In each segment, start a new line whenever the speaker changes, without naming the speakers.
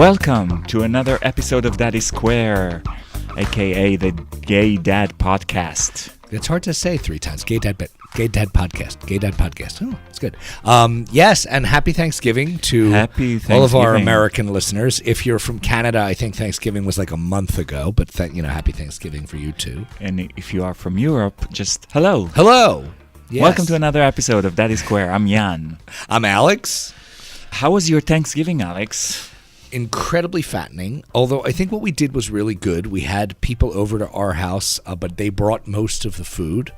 Welcome to another episode of Daddy Square, aka the Gay Dad Podcast.
It's hard to say three times. Gay Dad Podcast. Gay Dad Podcast. Oh, it's good. Yes, and happy Thanksgiving to all of our American listeners. If you're from Canada, I think Thanksgiving was like a month ago, but happy Thanksgiving for you too.
And if you are from Europe, just hello.
Hello. Yes.
Welcome to another episode of Daddy Square. I'm Jan.
I'm Alex.
How was your Thanksgiving, Alex?
Incredibly fattening, although I think what we did was really good. We had people over to our house, but they brought most of the food,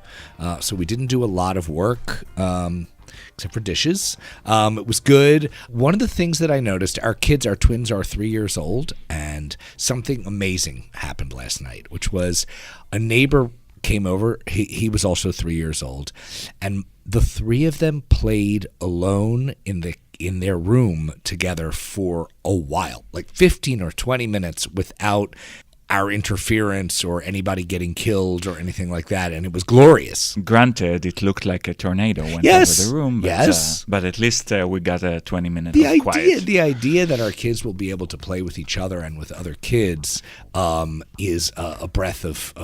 so we didn't do a lot of work except for dishes. It was good. One of the things that I noticed, our twins are 3 years old, and something amazing happened last night, which was a neighbor came over. He was also 3 years old, and the three of them played alone in their room together for a while, like 15 or 20 minutes without our interference or anybody getting killed or anything like that, and it was glorious.
Granted, it looked like a tornado went over the room, but at least we got a 20 minutes of quiet.
The idea that our kids will be able to play with each other and with other kids is a breath of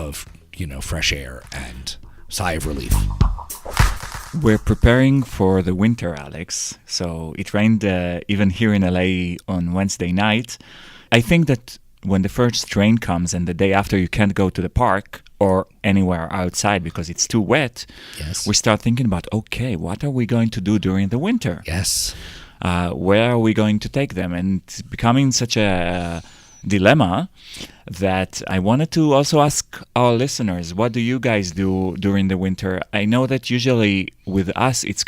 fresh air and sigh of relief.
We're preparing for the winter, Alex. So it rained even here in LA on Wednesday night. I think that when the first rain comes and the day after you can't go to the park or anywhere outside because it's too wet, we start thinking about, okay, what are we going to do during the winter?
Yes.
Where are we going to take them? And it's becoming such a dilemma that I wanted to also ask our listeners, what do you guys do during the winter? I know that usually with us it's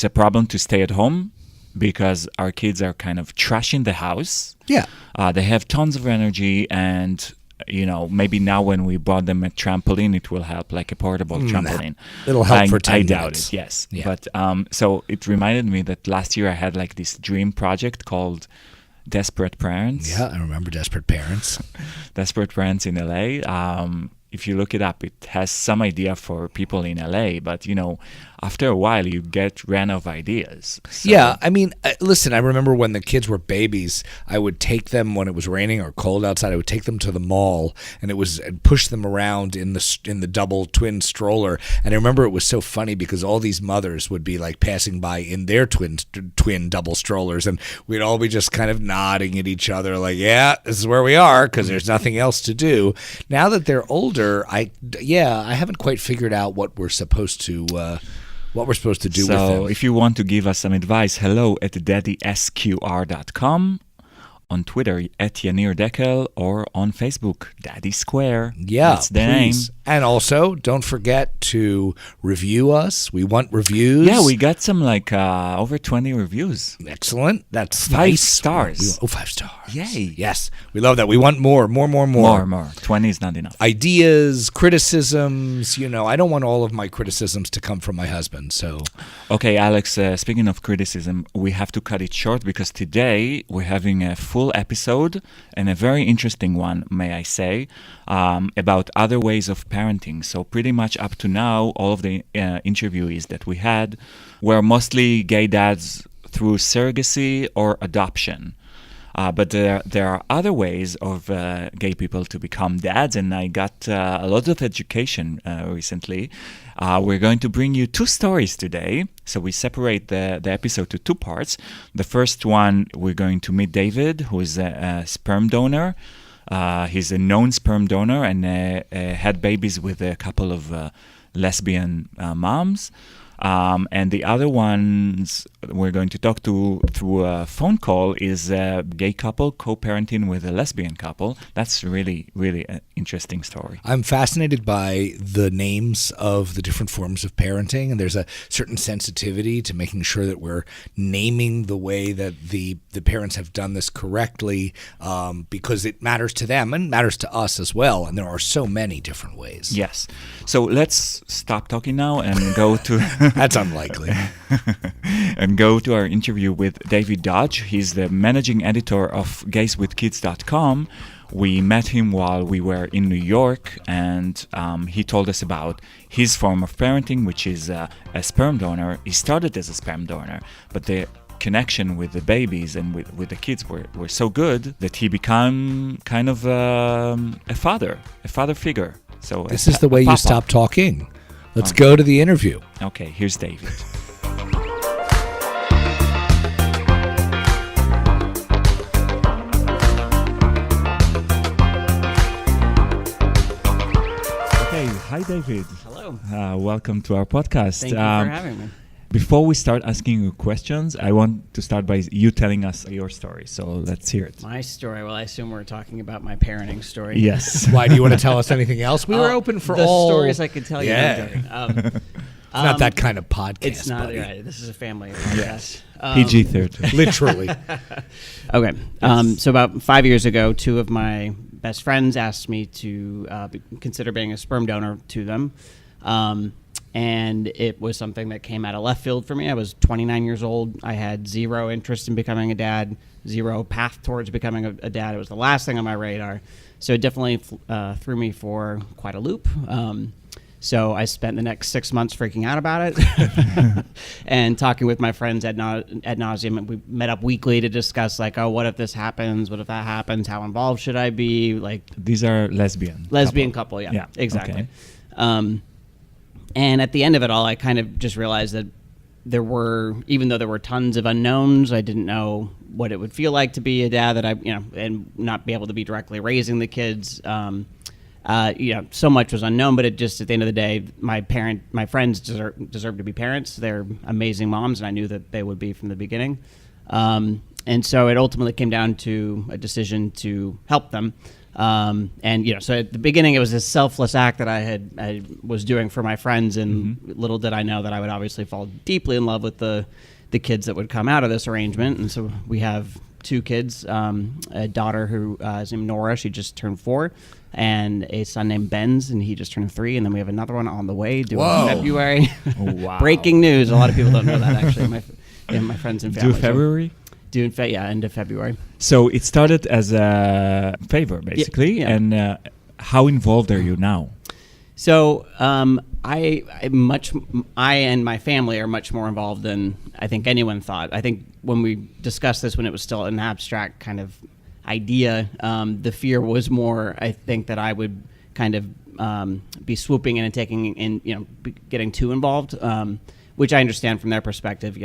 a problem to stay at home because our kids are kind of trashing the house.
Yeah.
They have tons of energy, and maybe now when we bought them a trampoline, it will help, like a portable trampoline.
It'll help for 10
I
minutes.
doubt it, yes.
Yeah.
But so it reminded me that last year I had like this dream project called Desperate Parents.
Yeah, I remember Desperate Parents.
Desperate Parents in LA. If you look it up, it has some idea for people in LA, but after a while you ran out of ideas. So.
Yeah, I mean, listen, I remember when the kids were babies, I would take them when it was raining or cold outside. I would take them to the mall, and I'd push them around in the double twin stroller. And I remember it was so funny because all these mothers would be like passing by in their twin double strollers, and we'd all be just kind of nodding at each other, like, "Yeah, this is where we are," because there's nothing else to do. Now that they're older, I haven't quite figured out what we're supposed to do with them.
So if you want to give us some advice, hello@daddysqr.com, on Twitter @YanirDekel, or on Facebook, Daddy Square.
Yeah,
that's the name.
And also, don't forget to review us. We want reviews.
Yeah, we got some over 20 reviews.
Excellent. That's
5
nice.
stars.
5 stars.
Yay.
Yes, we love that. We want more.
More. 20 is not enough.
Ideas, criticisms. I don't want all of my criticisms to come from my husband. So,
okay, Alex, speaking of criticism, we have to cut it short because today we're having a full episode, and a very interesting one, may I say, about other ways of parenting. So pretty much up to now, all of the interviewees that we had were mostly gay dads through surrogacy or adoption. But there are other ways of gay people to become dads, and I got a lot of education recently. We're going to bring you 2 stories today. So we separate the episode to 2 parts. The first one, we're going to meet David, who is a sperm donor. He's a known sperm donor and had babies with a couple of lesbian moms. And the other ones we're going to talk to through a phone call is a gay couple co-parenting with a lesbian couple. That's really, really an interesting story.
I'm fascinated by the names of the different forms of parenting, and there's a certain sensitivity to making sure that we're naming the way that the parents have done this correctly, because it matters to them and matters to us as well, and there are so many different ways.
Yes. So let's stop talking now and go to...
That's unlikely.
And go to our interview with David Dodge. He's the managing editor of gayswithkids.com. We met him while we were in New York, and he told us about his form of parenting, which is a sperm donor. He started as a sperm donor, but connection with the babies and with the kids were so good that he became kind of a father figure. So
This is the way you
papa.
stop talking. Let's go to the interview.
Okay, here's David. Okay, hi David.
Hello.
Welcome to our podcast.
Thank you for having me.
Before we start asking you questions, I want to start by you telling us your story. So let's hear it.
My story. Well, I assume we're talking about my parenting story.
Yes.
Why do you want to tell us anything else? We were open for
the
all
stories I could tell you.
Yeah. It's not that kind of podcast.
It's not.
buddy.
Right, this is a family podcast.
PG-13.
Literally.
Okay. So about 5 years ago, two of my best friends asked me to consider being a sperm donor to them. And it was something that came out of left field for me. I was 29 years old. I had zero interest in becoming a dad, zero path towards becoming a dad. It was the last thing on my radar. So it definitely threw me for quite a loop. So I spent the next 6 months freaking out about it and talking with my friends ad nauseum. We met up weekly to discuss, like, oh, what if this happens? What if that happens? How involved should I be? Like,
These are lesbian
couple. Yeah,
Yeah,
exactly.
okay.
And at the end of it all, I kind of just realized that even though there were tons of unknowns, I didn't know what it would feel like to be a dad, and not be able to be directly raising the kids. So much was unknown, but it just, at the end of the day, my friends deserve to be parents. They're amazing moms, and I knew that they would be from the beginning. And so it ultimately came down to a decision to help them. So at the beginning, it was this selfless act that I was doing for my friends, and little did I know that I would obviously fall deeply in love with the kids that would come out of this arrangement. And so we have two kids, a daughter who is named Nora. She just turned 4, and a son named Benz, and he just turned 3. And then we have another one on the way due in February.
Oh, wow.
Breaking news. A lot of people don't know that, actually. My friends and family.
Due February?
End of February.
So it started as a favor, basically.
Yeah.
And how involved are you now?
So I and my family are much more involved than I think anyone thought. I think when we discussed this, when it was still an abstract kind of idea, the fear was more, I think, that I would kind of be swooping in and taking in, getting too involved, which I understand from their perspective.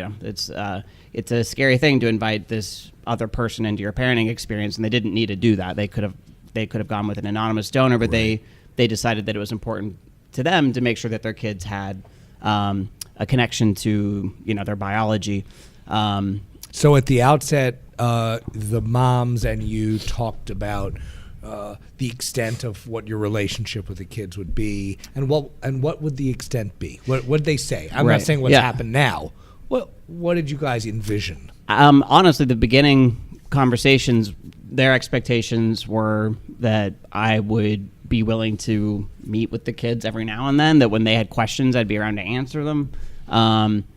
It's a scary thing to invite this other person into your parenting experience, and they didn't need to do that. They could have gone with an anonymous donor, but they decided that it was important to them to make sure that their kids had a connection to their biology.
So at the outset, the moms and you talked about the extent of what your relationship with the kids would be, and what would the extent be? What would they say? I'm not saying what's happened now. What did you guys envision?
Honestly, the beginning conversations, their expectations were that I would be willing to meet with the kids every now and then, that when they had questions, I'd be around to answer them.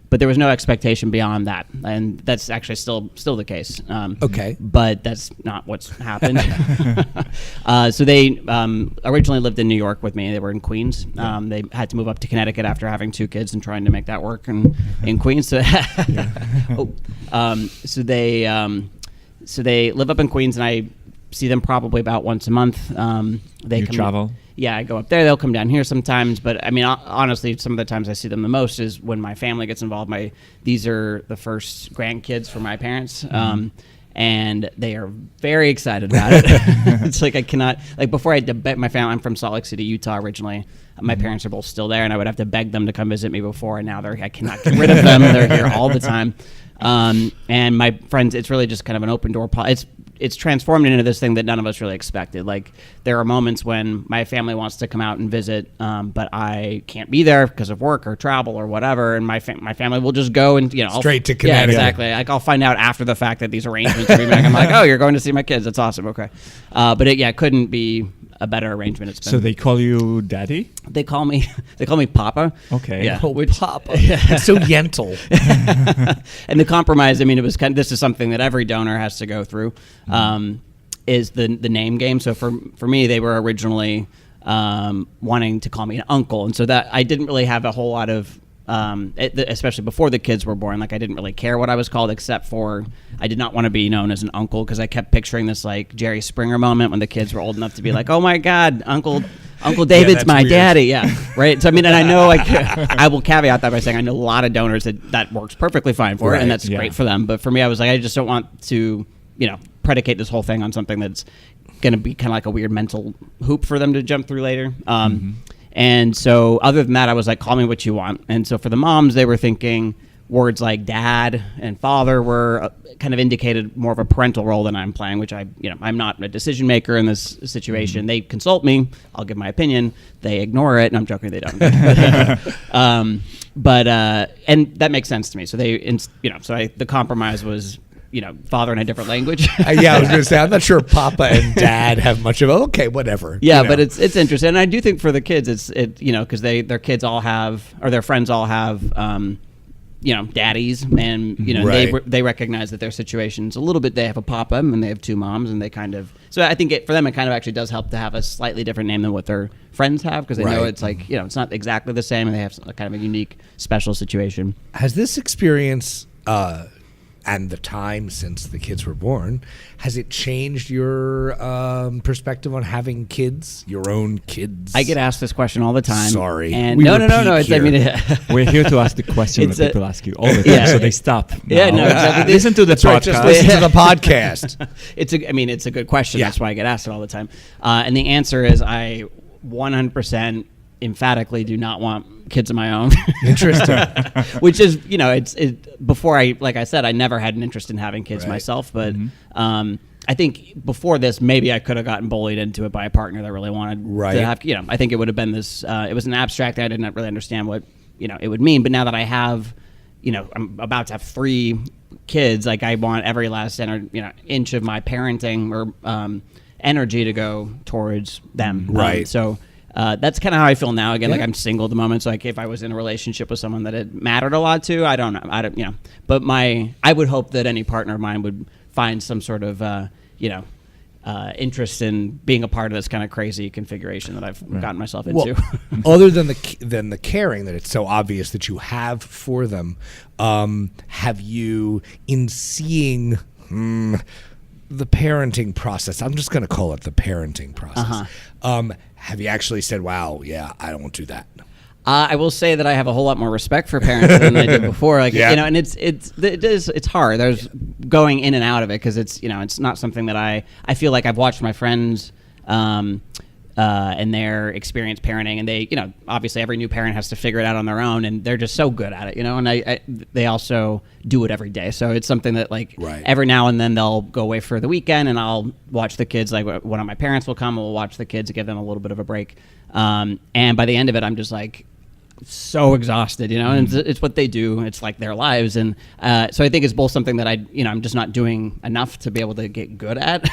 But there was no expectation beyond that, and that's actually still the case.
Okay.
But that's not what's happened. So they originally lived in New York with me. They were in Queens. They had to move up to Connecticut after having 2 kids and trying to make that work in Queens. So, so they live up in Queens, and I see them probably about once a month.
You travel?
Yeah, I go up there. They'll come down here sometimes. But I mean, honestly, some of the times I see them the most is when my family gets involved. These are the first grandkids for my parents. And they are very excited about it. It's like I cannot, before I had to beg my family, I'm from Salt Lake City, Utah originally. My parents are both still there, and I would have to beg them to come visit me before, and now I cannot get rid of them. They're here all the time. And my friends, it's really just kind of an open door. It's transformed into this thing that none of us really expected. Like, there are moments when my family wants to come out and visit, but I can't be there because of work or travel or whatever, and my family will just go and
straight to Connecticut.
Yeah, exactly. Like, I'll find out after the fact that these arrangements are being made. I'm like, oh, you're going to see my kids. That's awesome. Okay, but it couldn't be a better arrangement. It's been.
So they call you daddy?
They call me Papa.
Okay.
Yeah.
Papa. It's so gentle.
And the compromise, I mean, it was this is something that every donor has to go through, is the name game. So for me, they were originally wanting to call me an uncle. And so that I didn't really have a whole lot of especially before the kids were born. Like, I didn't really care what I was called, except for I did not want to be known as an uncle, because I kept picturing this like Jerry Springer moment when the kids were old enough to be like, "Oh my God, Uncle David's my
weird.
daddy." Yeah, right. So I mean, and I know, like, I will caveat that by saying I know a lot of donors that works perfectly fine for,
Right.
and that's
Yeah.
great for them. But for me, I was like, I just don't want to, predicate this whole thing on something that's going to be kind of like a weird mental hoop for them to jump through later. And so other than that, I was like, call me what you want. And so for the moms, they were thinking words like dad and father were kind of indicated more of a parental role than I'm playing, which I'm not a decision maker in this situation. They consult me. I'll give my opinion. They ignore it. And I'm joking. They don't. And that makes sense to me. So the compromise was, father in a different language.
Yeah, I was going to say, I'm not sure Papa and Dad have much of. Okay, whatever.
Yeah, but it's interesting, and I do think for the kids, because their kids all have, or their friends all have, daddies, and
Right.
they recognize that their situation's a little bit. They have a papa and they have two moms, and they kind of. So I think for them, it kind of actually does help to have a slightly different name than what their friends have, because they know
Right.
it's like it's not exactly the same, and they have a kind of a unique, special situation.
Has this experience and the time since the kids were born, has it changed your perspective on having kids, your own kids?
I get asked this question all the time.
Sorry.
And
We
no.
repeat
It's,
We're here to ask the question
It's
that
a-
people ask you all the time,
Yeah.
so they stop.
Yeah,
now.
no, exactly.
Listen to the
That's right, just
podcast.
listen to the podcast.
It's a good question.
Yeah.
That's why I get asked it all the time. And the answer is I 100% emphatically do not want kids of my own.
Interesting.
Which is, before like I said, I never had an interest in having kids
Right.
myself, but I think before this, maybe I could have gotten bullied into it by a partner that really wanted
Right.
to have, I think it would have been this, it was an abstract, I didn't really understand what, it would mean. But now that I have, I'm about to have 3 kids, like I want every last, inch of my parenting or energy to go towards them.
Right.
So that's kind of how I feel now. Again, like
Yeah.
I'm single at the moment, so like if I was in a relationship with someone that it mattered a lot to, I don't know. But I would hope that any partner of mine would find some sort of interest in being a part of this kind of crazy configuration that I've gotten myself into.
Well, other than the caring that it's so obvious that you have for them, have you, in seeing the parenting process, I'm just going to call it the parenting process, have you actually said, wow, yeah, I don't do that?
I will say that I have a whole lot more respect for parents than I did before. Like,
Yeah.
and it's hard. There's going in and out of it, because it's not something that I feel like I've watched my friends and their experience parenting, and they, obviously every new parent has to figure it out on their own, and they're just so good at it, and they also do it every day. So it's something that, like,
Right.
every now and then they'll go away for the weekend, and I'll watch the kids. Like, one of my parents will come, and we'll watch the kids, give them a little bit of a break. And by the end of it, I'm just like so exhausted, and it's what they do. It's like their lives. And so I think it's both something that I'm just not doing enough to be able to get good at.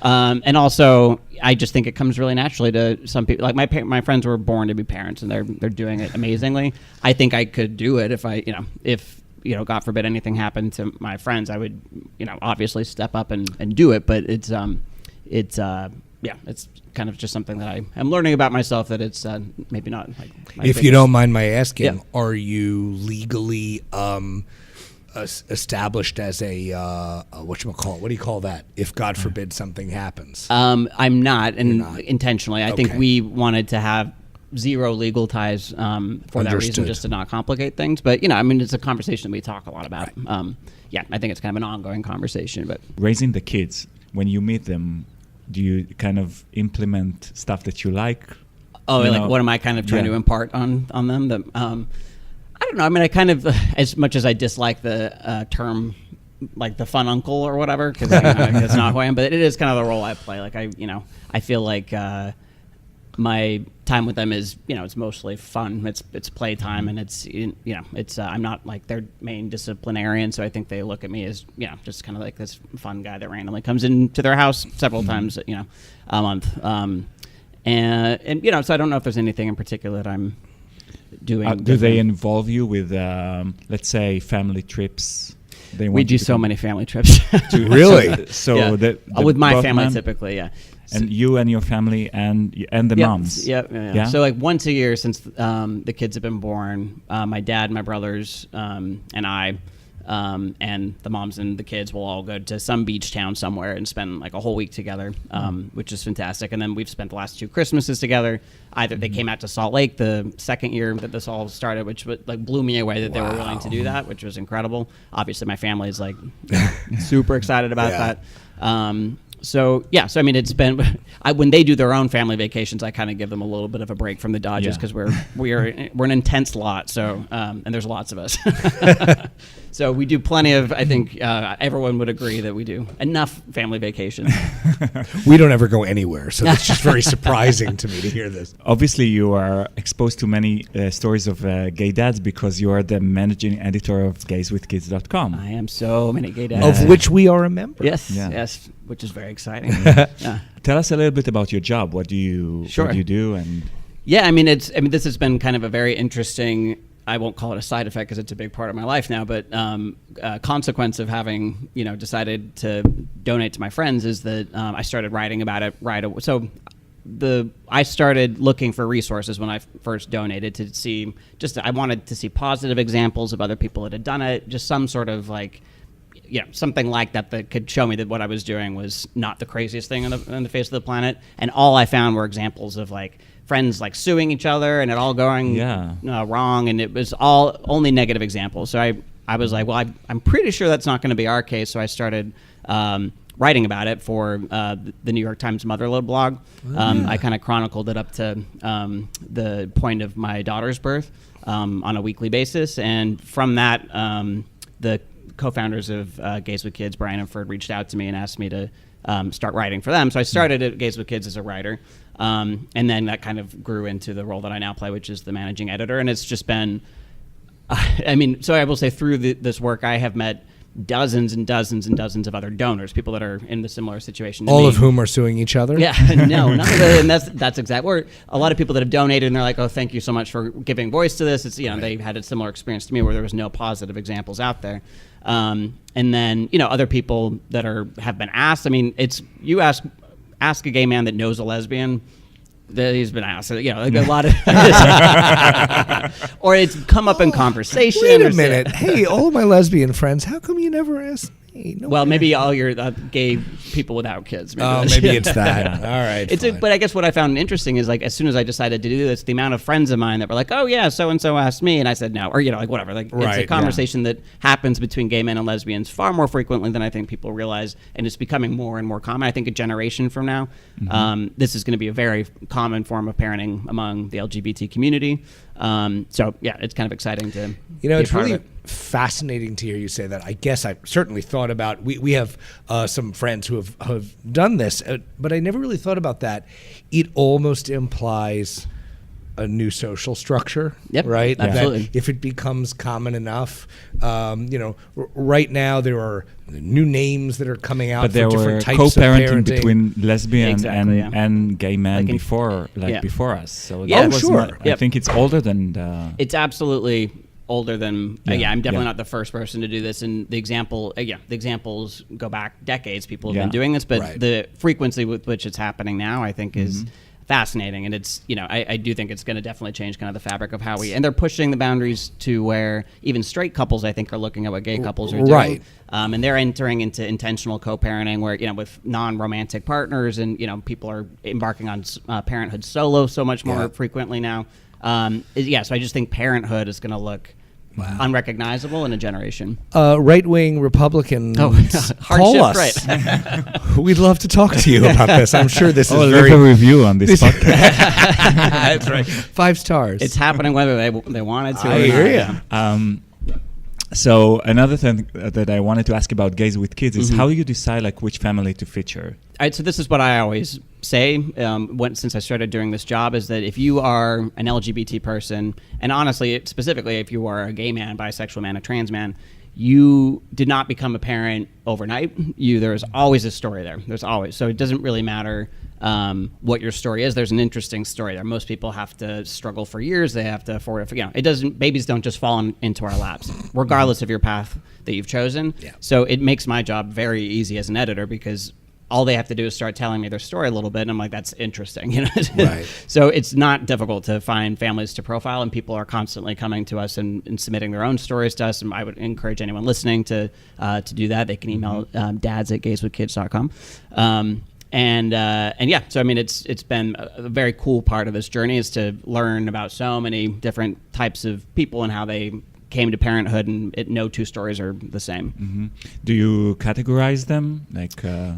And also I just think it comes really naturally to some people. Like my friends were born to be parents, and they're doing it amazingly. I think I could do it if if God forbid anything happened to my friends, I would, obviously step up and do it. But it's kind of just something that I'm learning about myself, that it's maybe not like my
If you
biggest-
don't mind my asking,
Yeah.
are you legally established as a whatchamacallit? What do you call that? If God forbid something happens.
I'm not, and
not.
intentionally. I think
Okay.
we wanted to have zero legal ties for that reason,
Understood.
just to not complicate things. But it's a conversation that we talk a lot about. I think it's kind of an ongoing conversation. But
Raising the kids, when you meet them, do you kind of implement stuff that you like?
What am I kind of trying to impart on them? That I don't know. I mean, I kind of, as much as I dislike the term, like the fun uncle or whatever, because that's not who I am. But it is kind of the role I play. Like I feel like my time with them is, it's mostly fun. It's playtime, and it's I'm not like their main disciplinarian. So I think they look at me as, just kind of like this fun guy that randomly comes into their house several times, a month. And so I don't know if there's anything in particular that I'm doing.
Do they
different.
involve you with, let's say, family trips?
We do so many family trips.
Really?
So
Yeah.
the
With my
both
family,
men-
typically, yeah.
And you and your family and the moms.
Yeah. So like once a year since the kids have been born, my dad, my brothers, and I, and the moms and the kids will all go to some beach town somewhere and spend like a whole week together, which is fantastic. And then we've spent the last 2 Christmases together. Either they came out to Salt Lake the second year that this all started, which like blew me away that they were willing to do that, which was incredible. Obviously, my family is like super excited about that. So I mean, it's been when they do their own family vacations, I kind of give them a little bit of a break from the Dodgers because we're an intense lot. So and there's lots of us. So we do plenty of. I think everyone would agree that we do enough family vacations.
We don't ever go anywhere, so it's just very surprising to me to hear this.
Obviously, you are exposed to many stories of gay dads because you are the managing editor of gayswithkids.com.
I am so many gay dads,
of which we are a member.
Yes, which is very exciting.
Tell us a little bit about your job. What do you do? And
I mean, this has been kind of a very interesting. I won't call it a side effect because it's a big part of my life now, but consequence of having decided to donate to my friends is that I started writing about it right away. So I started looking for resources when I first donated to see I wanted to see positive examples of other people that had done it, just some sort of like something like that could show me that what I was doing was not the craziest thing on the face of the planet. And all I found were examples of like friends like suing each other and it all going wrong, and it was all only negative examples. So I was like, well, I'm pretty sure that's not going to be our case. So I started writing about it for the New York Times Motherload blog. I kind of chronicled it up to the point of my daughter's birth on a weekly basis, and from that, the co-founders of Gays with Kids, Brian and Ferd, reached out to me and asked me to start writing for them. So I started at Gays with Kids as a writer, and then that kind of grew into the role that I now play, which is the managing editor. And it's just been, so I will say through this work, I have met dozens and dozens and dozens of other donors, people that are in the similar situation to me.
All of whom are suing each other?
Yeah, no, none of the, and that's exactly where a lot of people that have donated and they're like, oh, thank you so much for giving voice to this. It's, they had a similar experience to me where there was no positive examples out there. And then, other people that have been asked, you ask a gay man that knows a lesbian, that he's been asked, like a lot of, or it's come up in conversation.
Wait a minute. Hey, all my lesbian friends, how come you never asked me? No
maybe all your gay people without kids.
Maybe it's that. All right.
But I guess what I found interesting is like as soon as I decided to do this, the amount of friends of mine that were like, oh yeah, so and so asked me, and I said no, or like whatever. Like it's a conversation that happens between gay men and lesbians far more frequently than I think people realize, and it's becoming more and more common. I think a generation from now, this is going to be a very common form of parenting among the LGBT community. It's kind of exciting to.
It's really fascinating to hear you say that. I guess I certainly thought about, we have some friends who have done this, but I never really thought about that. It almost implies a new social structure, right?
Absolutely.
That if it becomes common enough, right now there are new names that are coming out for different types of parenting.
Co-parenting between lesbian and gay men before us. So I think it's older than
it's absolutely older than I'm definitely not the first person to do this, and the examples go back decades. People have been doing this, but the frequency with which it's happening now, I think, is fascinating. And it's I do think it's going to definitely change kind of the fabric of how and they're pushing the boundaries to where even straight couples, I think, are looking at what gay couples are doing, and they're entering into intentional co-parenting where with non-romantic partners, and people are embarking on parenthood solo so much more frequently now. So I just think parenthood is going to look unrecognizable in a generation.
Right-wing Republicans call us.
Right.
We'd love to talk to you about this. I'm sure this is
leave a review on this podcast.
That's right. 5 stars.
It's happening whether they wanted to.
I hear you.
So another thing that I wanted to ask about Gays with Kids is how you decide which family to feature.
All right, so this is what I always say since I started doing this job, is that if you are an LGBT person, and honestly, specifically if you are a gay man, bisexual man, a trans man, you did not become a parent overnight. There's always a story there. There's always. So it doesn't really matter what your story is. There's an interesting story there. Most people have to struggle for years. They have to babies don't just fall into our laps, regardless of your path that you've chosen. Yeah. So it makes my job very easy as an editor because all they have to do is start telling me their story a little bit, and I'm like, that's interesting, you know.
Right.
So it's not difficult to find families to profile, and people are constantly coming to us and submitting their own stories to us. And I would encourage anyone listening to do that. They can email dads@gayswithkids.com. And yeah, so I mean, it's been a very cool part of this journey is to learn about so many different types of people and how they came to parenthood, and no two stories are the same.
Do you categorize them?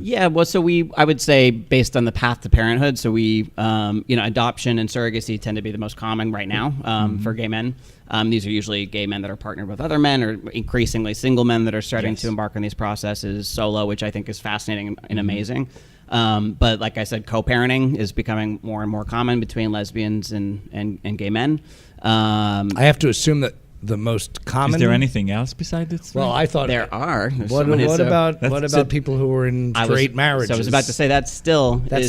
Yeah, well, so I would say based on the path to parenthood. So we, adoption and surrogacy tend to be the most common right now for gay men. These are usually gay men that are partnered with other men, or increasingly single men that are starting to embark on these processes solo, which I think is fascinating and amazing. But like I said, co-parenting is becoming more and more common between lesbians and gay men.
I have to assume that the most common.
Is there anything else besides this?
Well, I thought
there are.
What about people who are in straight marriages?
So I was about to say that's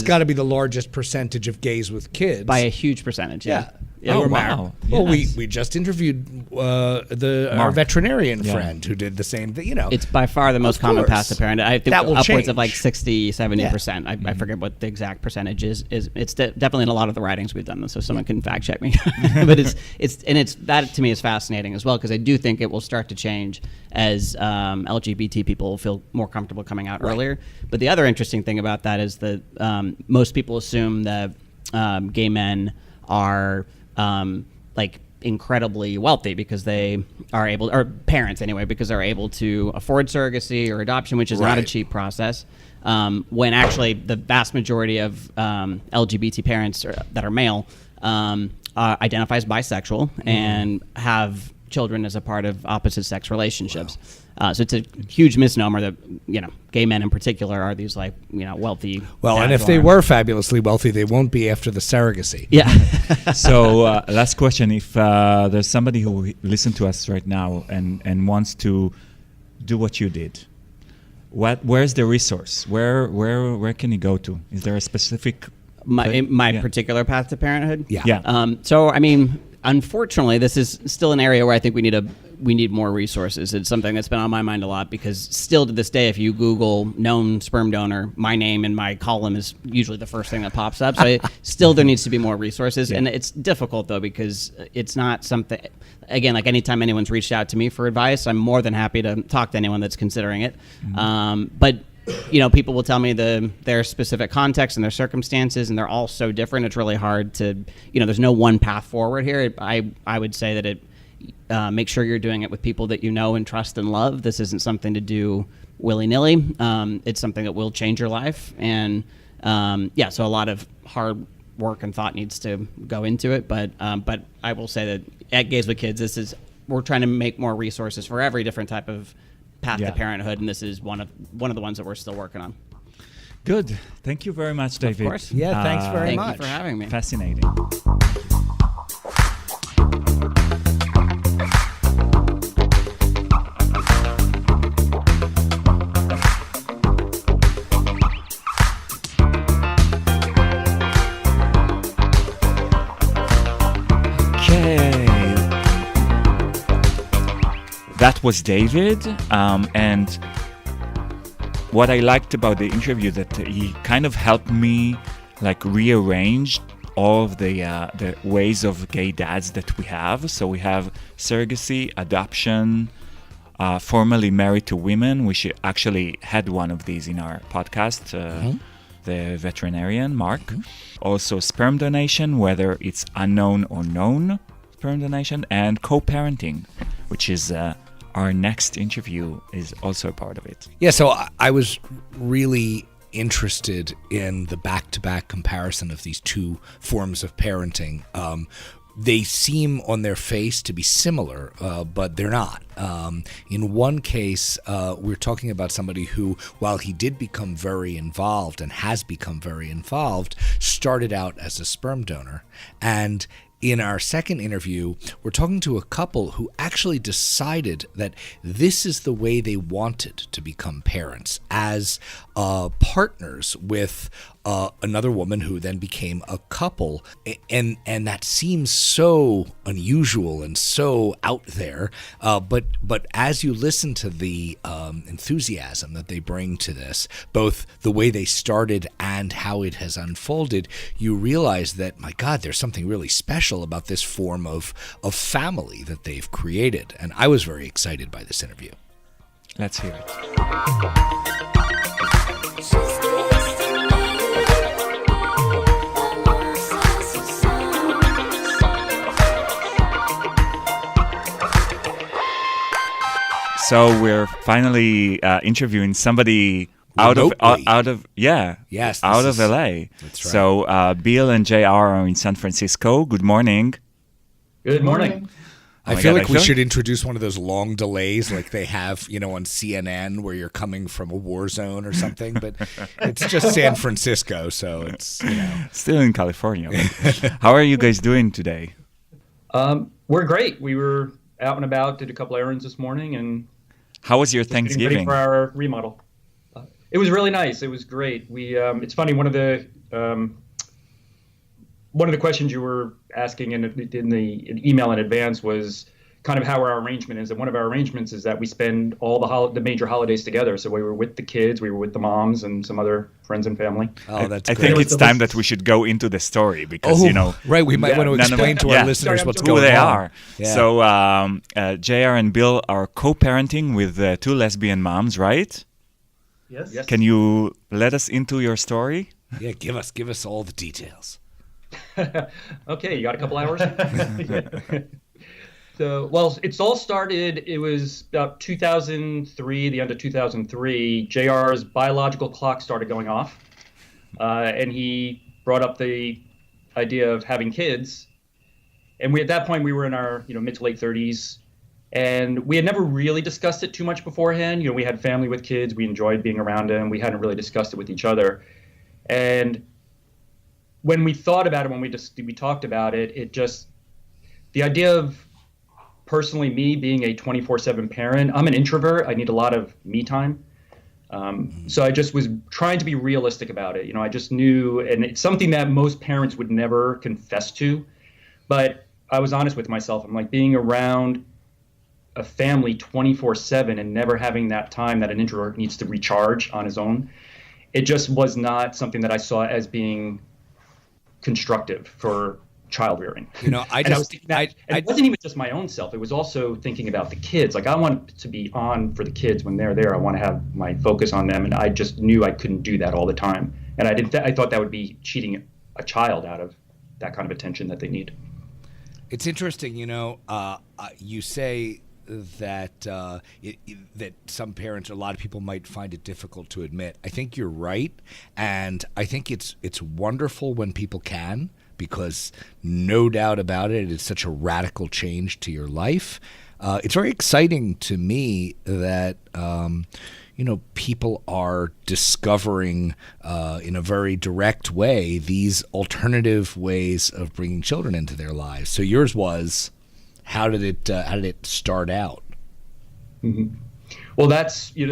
got to be the largest percentage of gays with kids
by a huge percentage. Yeah.
Oh, wow.
Well,
Yes.
we just interviewed our veterinarian friend who did the same thing. You know,
it's by far the most common path to parenthood. I think
that will
upwards
change.
of like 60-70%. I forget what the exact percentage is. It's definitely in a lot of the writings we've done, so someone can fact check me. But it's that to me is fascinating as well, because I do think it will start to change as LGBT people feel more comfortable coming out earlier. But the other interesting thing about that is that most people assume that gay men are like incredibly wealthy because they are able, or parents anyway, because they're able to afford surrogacy or adoption, which is not a cheap process. When actually the vast majority of LGBT parents that are male identify as bisexual and have children as a part of opposite sex relationships. So it's a huge misnomer that, gay men in particular are these wealthy.
Well, and if they were fabulously wealthy, they won't be after the surrogacy.
Yeah.
So last question. If there's somebody who listened to us right now and wants to do what you did, where's the resource? Where can he go to? Is there a specific
my particular path to parenthood?
Yeah.
So I mean, unfortunately, this is still an area where I think we need more resources. It's something that's been on my mind a lot, because still to this day, if you Google known sperm donor, my name in my column is usually the first thing that pops up. So still there needs to be more resources. And it's difficult, though, because it's not something, again, like anytime anyone's reached out to me for advice, I'm more than happy to talk to anyone that's considering it. But people will tell me their specific context and their circumstances, and they're all so different. It's really hard to, there's no one path forward here. I would say that make sure you're doing it with people that you know and trust and love. This isn't something to do willy-nilly. It's something that will change your life. And so a lot of hard work and thought needs to go into it. But I will say that at Gays with Kids, we're trying to make more resources for every different type of path to parenthood, and this is one of the ones that we're still working on.
Good. Thank you very much, David.
Of course.
Yeah, thanks very much.
Thank you for having me.
Fascinating. That was David, and what I liked about the interview that he kind of helped me rearrange all of the ways of gay dads that we have. So we have surrogacy, adoption, formerly married to women. We actually had one of these in our podcast, the veterinarian, Mark. Also sperm donation, whether it's unknown or known sperm donation, and co-parenting, which is our next interview is also a part of it.
Yeah, so I was really interested in the back-to-back comparison of these two forms of parenting. They seem on their face to be similar, but they're not. In one case, we're talking about somebody who, while he did become very involved and has become very involved, started out as a sperm donor. And in our second interview, we're talking to a couple who actually decided that this is the way they wanted to become parents, as partners with another woman who then became a couple, and that seems so unusual and so out there. But as you listen to the enthusiasm that they bring to this, both the way they started and how it has unfolded, you realize that, my God, there's something really special about this form of family that they've created. And I was very excited by this interview.
Let's hear it. So we're finally interviewing somebody out of LA.
That's
right. So Bill and JR are in San Francisco. Good morning.
Good morning.
I feel like we should introduce one of those long delays like they have, on CNN where you're coming from a war zone or something, but it's just San Francisco, so it's,
Still in California. How are you guys doing today?
We're great. We were out and about, did a couple errands this morning, and
how was your Thanksgiving?
Ready for our remodel. It was really nice. It was great. We it's funny, one of the questions you were asking in the email in advance was kind of how our arrangement is. And one of our arrangements is that we spend all the major holidays together. So we were with the kids, we were with the moms and some other friends and family.
Oh, that's
I
great.
think it's time that we should go into the story because,
Right, we might want to explain to our listeners what's going on.
Who they are.
Yeah.
So JR and Bill are co-parenting with Two Lesbian Moms, right?
Yes.
Can you let us into your story?
Yeah, give us all the details.
Okay, you got a couple hours? So, it's all started, it was about 2003, the end of 2003, JR's biological clock started going off, and he brought up the idea of having kids. And at that point, we were in our mid to late 30s, and we had never really discussed it too much beforehand. We had family with kids, we enjoyed being around them, we hadn't really discussed it with each other. And when we thought about it, when we talked about it, the idea of personally me being a 24/7 parent, I'm an introvert. I need a lot of me time. So I just was trying to be realistic about it. I just knew, and it's something that most parents would never confess to, but I was honest with myself. I'm like, being around a family 24/7 and never having that time that an introvert needs to recharge on his own, it just was not something that I saw as being constructive for child rearing.
It
wasn't even just my own self. It was also thinking about the kids. Like, I want to be on for the kids when they're there. I want to have my focus on them, and I just knew I couldn't do that all the time. And I thought that would be cheating a child out of that kind of attention that they need.
It's interesting, you say that that some parents, or a lot of people, might find it difficult to admit. I think you're right, and I think it's wonderful when people can, because no doubt about it, it's such a radical change to your life. It's very exciting to me that people are discovering in a very direct way these alternative ways of bringing children into their lives. So yours was, how did it start out?
Mm-hmm. Well, that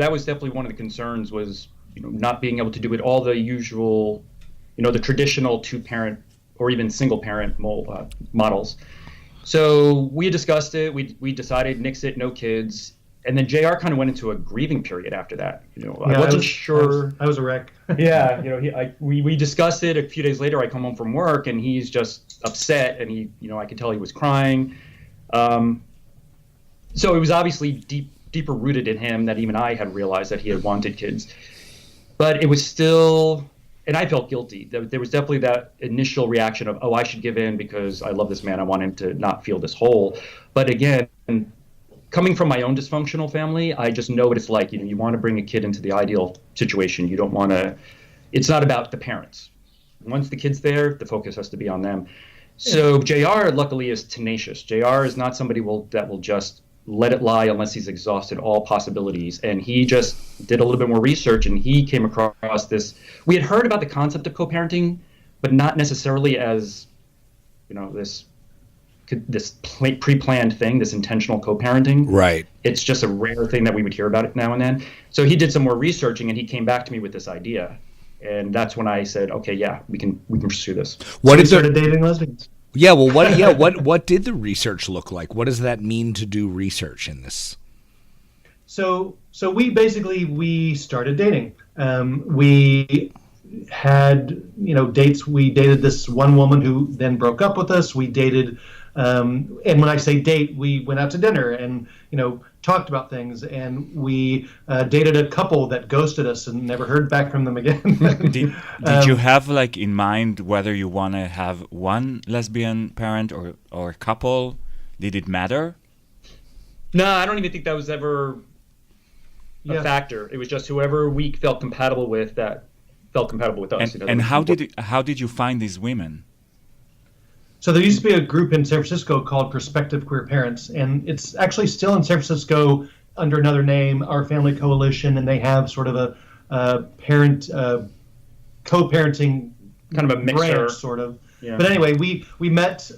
was definitely one of the concerns, was not being able to do it all the usual, the traditional two-parent or even single-parent models. So we discussed it. We decided nix it, no kids. And then JR kind of went into a grieving period after that. I wasn't sure.
I was a wreck.
Yeah, we discussed it. A few days later, I come home from work and he's just upset, and I could tell he was crying. So it was obviously deeper rooted in him that even I had realized that he had wanted kids. But it was still, and I felt guilty. There was definitely that initial reaction of, I should give in because I love this man. I want him to not feel this hole. But again, coming from my own dysfunctional family, I just know what it's like. You want to bring a kid into the ideal situation. You don't want to, it's not about the parents. Once the kid's there, the focus has to be on them. So JR, luckily, is tenacious. JR is not somebody that will just let it lie unless he's exhausted all possibilities. And he just did a little bit more research, and he came across this. We had heard about the concept of co-parenting, but not necessarily as, this pre-planned thing, this intentional co-parenting.
Right.
It's just a rare thing that we would hear about it now and then. So he did some more researching, and he came back to me with this idea. And that's when I said, okay, yeah, we can pursue this.
What
We
did
started dating lesbians.
Yeah, well, what did the research look like? What does that mean to do research in this?
So we started dating. We had dates. We dated this one woman who then broke up with us. We dated, and when I say date, we went out to dinner and talked about things. And we dated a couple that ghosted us and never heard back from them again.
Did you have like in mind whether you want to have one lesbian parent or couple? Did it matter?
No, I don't even think that was ever a factor. It was just whoever we felt compatible with that felt compatible with us.
And how did you find these women?
So there used to be a group in San Francisco called Prospective Queer Parents, and it's actually still in San Francisco under another name, Our Family Coalition, and they have sort of a parent co-parenting
kind of a mixer,
branch, sort of.
Yeah.
But anyway, we met.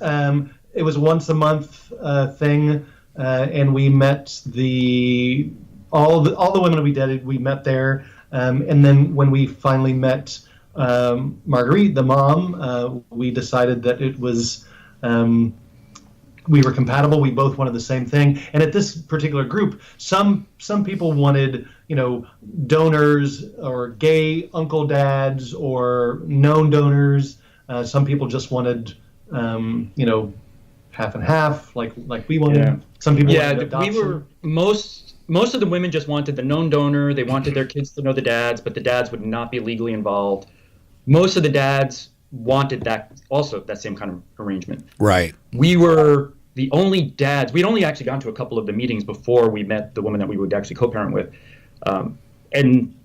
It was once a month thing, and we met all the women we dated. We met there, and then when we finally met Marguerite, the mom, we decided that it was we were compatible. We both wanted the same thing. And at this particular group, some people wanted donors or gay uncle dads or known donors. Some people just wanted half and half, like we wanted.
Yeah.
Some people wanted
we
adoption.
were most of the women just wanted the known donor. They wanted their kids to know the dads, but the dads would not be legally involved. Most of the dads wanted that same kind of arrangement.
Right.
We were the only dads. We'd only actually gone to a couple of the meetings before we met the woman that we would actually co-parent with. And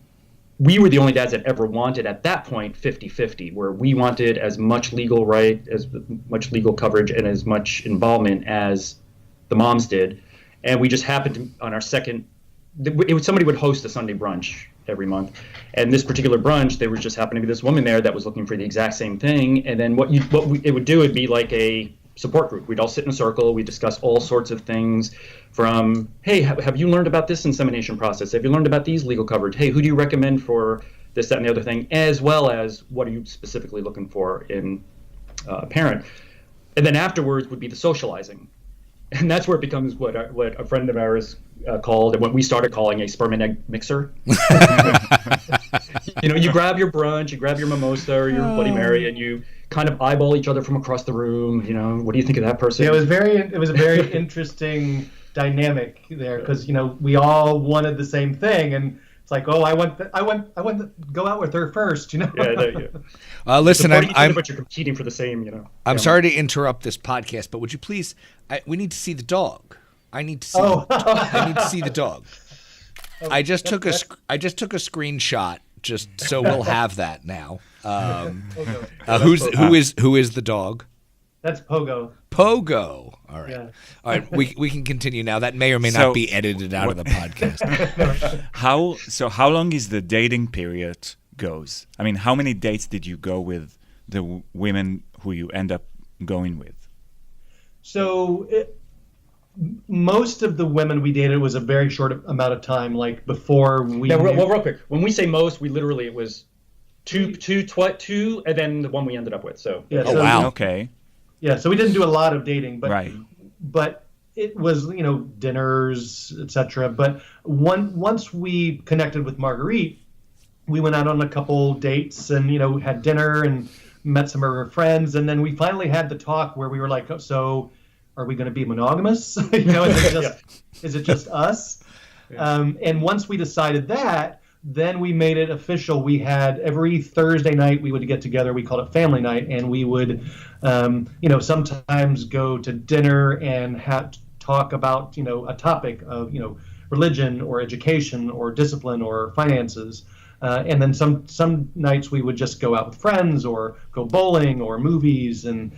we were the only dads that ever wanted, at that point, 50-50, where we wanted as much legal right, as much legal coverage, and as much involvement as the moms did. And we just happened to, on our second, somebody would host a Sunday brunch every month. And this particular brunch, there was just happened to be this woman there that was looking for the exact same thing. And then it would do would be like a support group. We'd all sit in a circle. We discuss all sorts of things from, hey, have you learned about this insemination process? Have you learned about these legal coverage? Hey, who do you recommend for this, that, and the other thing? As well as what are you specifically looking for in a parent? And then afterwards would be the socializing. And that's where it becomes what a friend of ours called, and what we started calling a sperm and egg mixer. You grab your brunch, you grab your mimosa or your Bloody Mary, and you kind of eyeball each other from across the room. What do you think of that person?
Yeah, it was a very interesting dynamic there, because we all wanted the same thing, and it's like, oh, I want to go out with her first.
Yeah,
listen,
but you're competing for the same.
I'm sorry to interrupt this podcast, but would you please? We need to see the dog. I need to see. I need to see the dog. I just took a screenshot just so we'll have that now. Who is the dog?
That's Pogo.
Pogo. All right.
Yeah.
All right. We can continue now. That may or may not be edited out of the podcast.
How long is the dating period goes? I mean, how many dates did you go with the women who you end up going with?
So most of the women we dated was a very short amount of time, like before we.
Yeah, real quick. When we say most, we literally it was two, and then the one we ended up with. So.
Yeah,
wow.
Okay.
Yeah, so we didn't do a lot of dating, but
right.
But it was dinners, etc. But once we connected with Marguerite, we went out on a couple dates and had dinner and met some of her friends, and then we finally had the talk where we were like, so are we going to be monogamous? Is it just us? Yeah. And once we decided that, then we made it official. We had every Thursday night we would get together. We called it family night, and we would, sometimes go to dinner and talk about, a topic of, religion or education or discipline or finances. And then some nights we would just go out with friends or go bowling or movies, and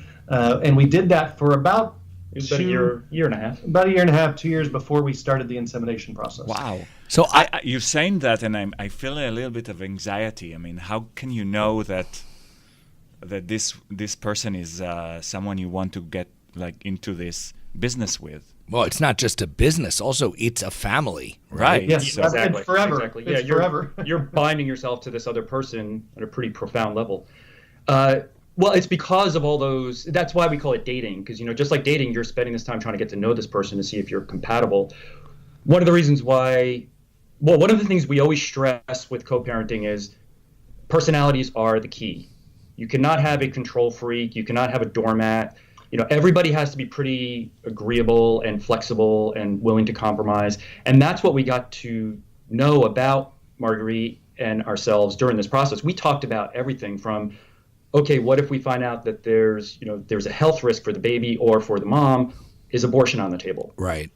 we did that for about
a year and a half.
About a year and a half, 2 years before we started the insemination process.
Wow.
So
you're saying that, and I feel a little bit of anxiety. I mean, how can you know that this person is someone you want to get like into this business with.
Well, it's not just a business. Also, it's a family.
Right.
Yes,
So-
it's forever.
Exactly.
It's
Yeah,
forever.
you're binding yourself to this other person at a pretty profound level. Well, it's because of all those. That's why we call it dating, because just like dating, you're spending this time trying to get to know this person to see if you're compatible. One of the reasons why, well, one of the things we always stress with co-parenting is personalities are the key. You cannot have a control freak. You cannot have a doormat. Everybody has to be pretty agreeable and flexible and willing to compromise. And that's what we got to know about Marguerite and ourselves during this process. We talked about everything from, okay, what if we find out that there's a health risk for the baby or for the mom? Is abortion on the table?
Right.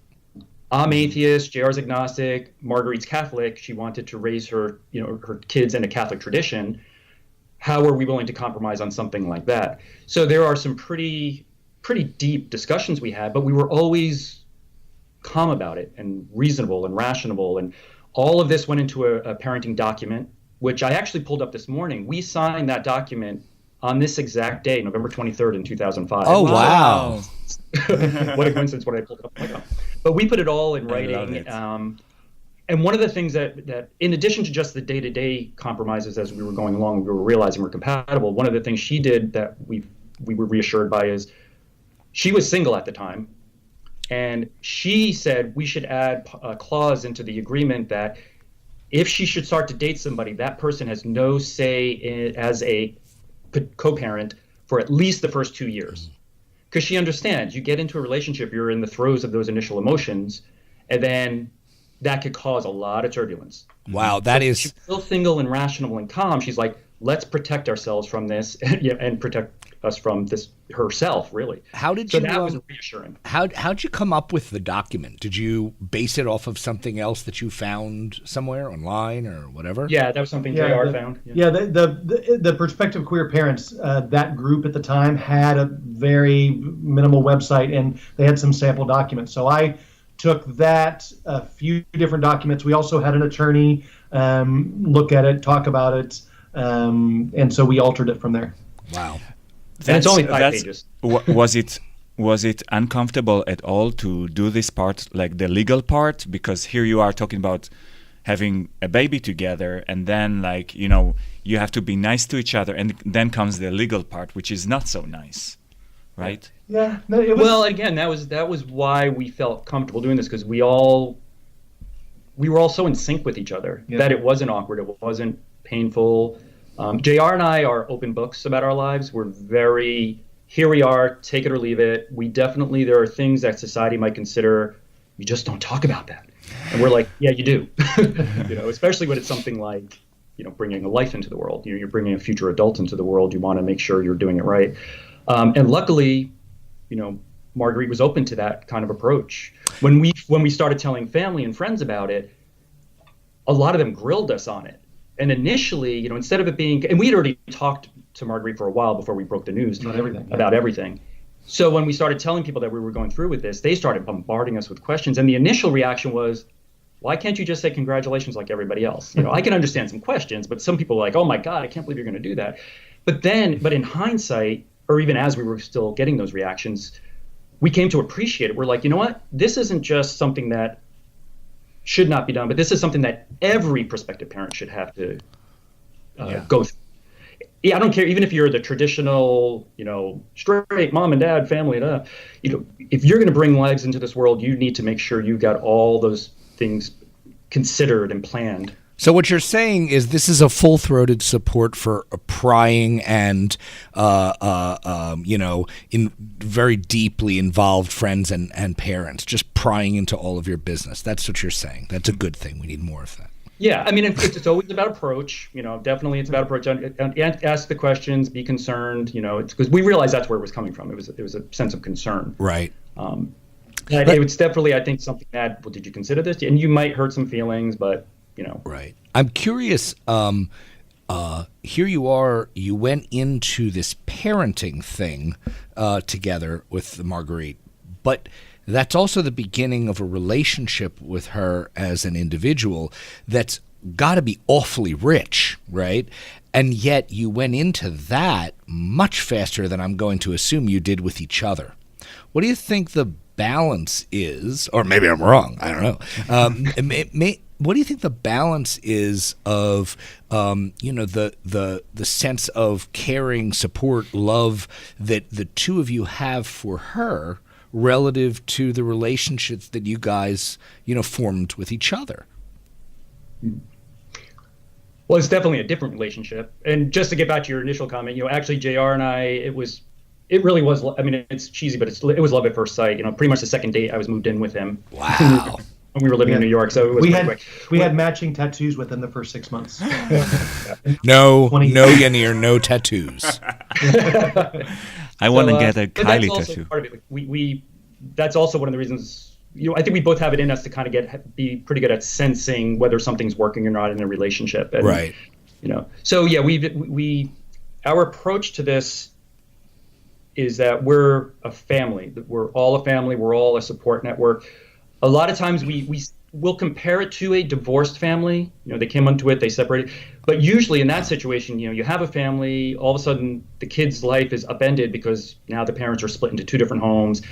I'm atheist, JR's agnostic, Marguerite's Catholic. She wanted to raise her kids in a Catholic tradition. How are we willing to compromise on something like that? So there are some pretty deep discussions we had, but we were always calm about it and reasonable and rational. And all of this went into a parenting document, which I actually pulled up this morning. We signed that document on this exact day, November 23rd in 2005.
Oh, wow.
What a coincidence when I pulled it up. Oh my God. But we put it all in
I love
writing.
it.
And one of the things that in addition to just the day-to-day compromises as we were going along, we were realizing we're compatible. One of the things she did that we were reassured by is she was single at the time. And she said we should add a clause into the agreement that if she should start to date somebody, that person has no say as a co-parent for at least the first 2 years. Because she understands you get into a relationship, you're in the throes of those initial emotions, and then that could cause a lot of turbulence.
Wow, that is...
She's still single and rational and calm. She's like, let's protect ourselves from this and protect us from this herself, really.
How did
so
you...
that was reassuring.
How'd you come up with the document? Did you base it off of something else that you found somewhere online or whatever?
Yeah, that was something JR found.
Yeah, the Prospective Queer Parents, that group at the time had a very minimal website, and they had some sample documents. So I took that, a few different documents. We also had an attorney look at it, talk about it, and so we altered it from there.
Wow.
And it's only 5 pages.
Was it uncomfortable at all to do this part, like the legal part? Because here you are talking about having a baby together, and then you have to be nice to each other, and then comes the legal part, which is not so nice, right?
Yeah. No, it was,
Well, again, that was why we felt comfortable doing this, because we were all so in sync with each other that it wasn't awkward, it wasn't painful. JR and I are open books about our lives. We're very, here we are, take it or leave it. There are things that society might consider, you just don't talk about that. And we're like, yeah, you do. Especially when it's something like, bringing a life into the world. You're bringing a future adult into the world. You want to make sure you're doing it right. And luckily, Marguerite was open to that kind of approach. When we started telling family and friends about it, a lot of them grilled us on it. And initially, instead of it being, and we had already talked to Marguerite for a while before we broke the news about everything. So when we started telling people that we were going through with this, they started bombarding us with questions. And the initial reaction was, why can't you just say congratulations like everybody else? I can understand some questions, but some people are like, oh my God, I can't believe you're going to do that. But in hindsight, or even as we were still getting those reactions, we came to appreciate it. We're like, you know what? This isn't just something that should not be done, but this is something that every prospective parent should have to go through. Yeah, I don't care, even if you're the traditional, straight mom and dad family, if you're going to bring lives into this world, you need to make sure you've got all those things considered and planned.
So what you're saying is this is a full-throated support for prying and, in very deeply involved friends and parents, just prying into all of your business. That's what you're saying. That's a good thing. We need more of that.
Yeah, I mean, it's always about approach. Definitely it's about approach. Ask the questions, be concerned. It's because we realized that's where it was coming from. It was a sense of concern.
Right.
It's definitely, I think, something that, well, did you consider this? And you might hurt some feelings, but
Right. I'm curious, here you are, you went into this parenting thing together with Marguerite, but that's also the beginning of a relationship with her as an individual that's got to be awfully rich, right? And yet you went into that much faster than I'm going to assume you did with each other. What do you think the balance is? Or maybe I'm wrong. I don't know. What do you think the balance is of, the sense of caring, support, love that the two of you have for her relative to the relationships that you guys, formed with each other?
Well, it's definitely a different relationship. And just to get back to your initial comment, actually JR and I, it really was, I mean, it's cheesy, but it was love at first sight. Pretty much the second date I was moved in with him.
Wow.
When we were living in New York, so it was quick.
We had matching tattoos within the first 6 months.
No Yanir, no tattoos.
I want to get a
Kylie
Kylie tattoo.
Part of it. We that's also one of the reasons. I think we both have it in us to kind of be pretty good at sensing whether something's working or not in a relationship. And,
right.
So yeah, our approach to this is that we're a family. We're all a family. We're all a support network. A lot of times we'll compare it to a divorced family. They came onto it, they separated. But usually in that situation, you have a family, all of a sudden the kid's life is upended because now the parents are split into two different homes.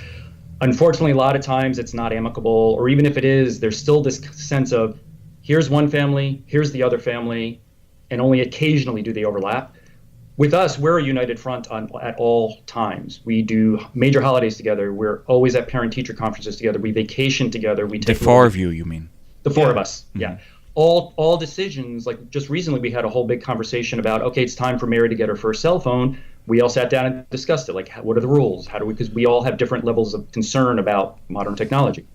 Unfortunately, a lot of times it's not amicable, or even if it is, there's still this sense of here's one family, here's the other family, and only occasionally do they overlap. With us, we're a united front at all times. We do major holidays together. We're always at parent-teacher conferences together. We vacation together. We take
the four of you mean?
The four of us, yeah. All decisions, like just recently we had a whole big conversation about, okay, it's time for Mary to get her first cell phone. We all sat down and discussed it, like what are the rules? Because we all have different levels of concern about modern technology.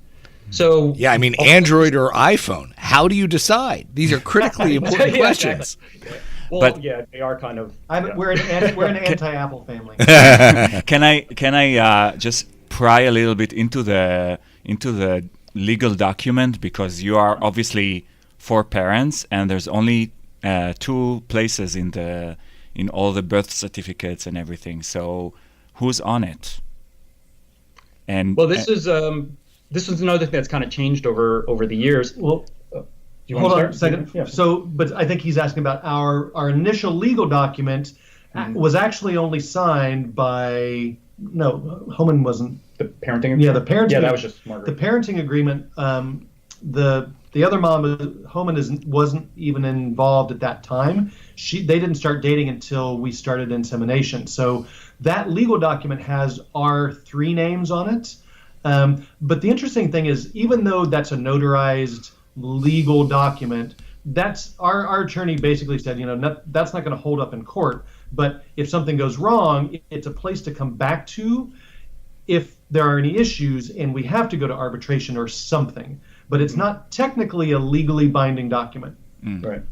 So
yeah, I mean, Android or iPhone, how do you decide? These are critically important questions.
Exactly. Yeah. Well,
But-
yeah, they are kind of.
We're an anti-Apple family.
Can I just pry a little bit into the legal document, because you are obviously four parents and there's only two places in all the birth certificates and everything. So who's on it? And
Well, this is another thing that's kind of changed over the years.
Well,
you
hold
want
on
to
a
start?
second.
Yeah.
So, but I think he's asking about our initial legal document was actually only signed by Homan wasn't.
The parenting agreement?
Yeah, the parenting.
Yeah, that was just Margaret.
The parenting agreement. The other mom, Homan, wasn't even involved at that time. They didn't start dating until we started insemination. So that legal document has our three names on it. But the interesting thing is, even though that's a notarized legal document, that's our attorney basically said, that's not going to hold up in court. But if something goes wrong, it's a place to come back to if there are any issues and we have to go to arbitration or something. But it's not technically a legally binding document.
Right.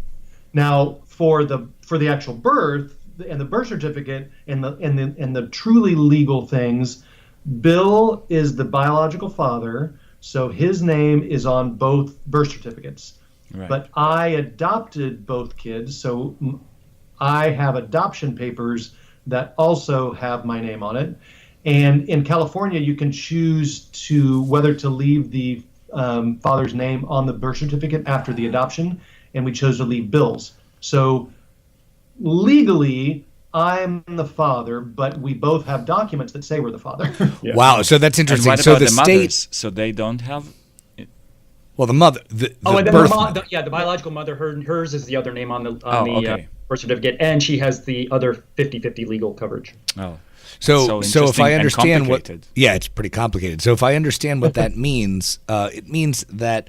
Now, for the actual birth and the birth certificate and the truly legal things, Bill is the biological father, so his name is on both birth certificates.
Right.
But I adopted both kids, so I have adoption papers that also have my name on it. And in California, you can choose whether to leave the father's name on the birth certificate after the adoption, and we chose to leave Bill's. So legally, I'm the father, but we both have documents that say we're the father.
Yeah.
Wow, so that's
And
interesting.
what
So
about
the
the
state,
mothers? So they don't have.
well, the mother, the
And then
birth
the biological mother, hers is the other name on the
okay.
birth certificate, and she has the other 50-50 legal coverage.
Oh.
So if
interesting
I
and
understand what,
complicated.
yeah, it's pretty complicated. So if I understand what that means, it means that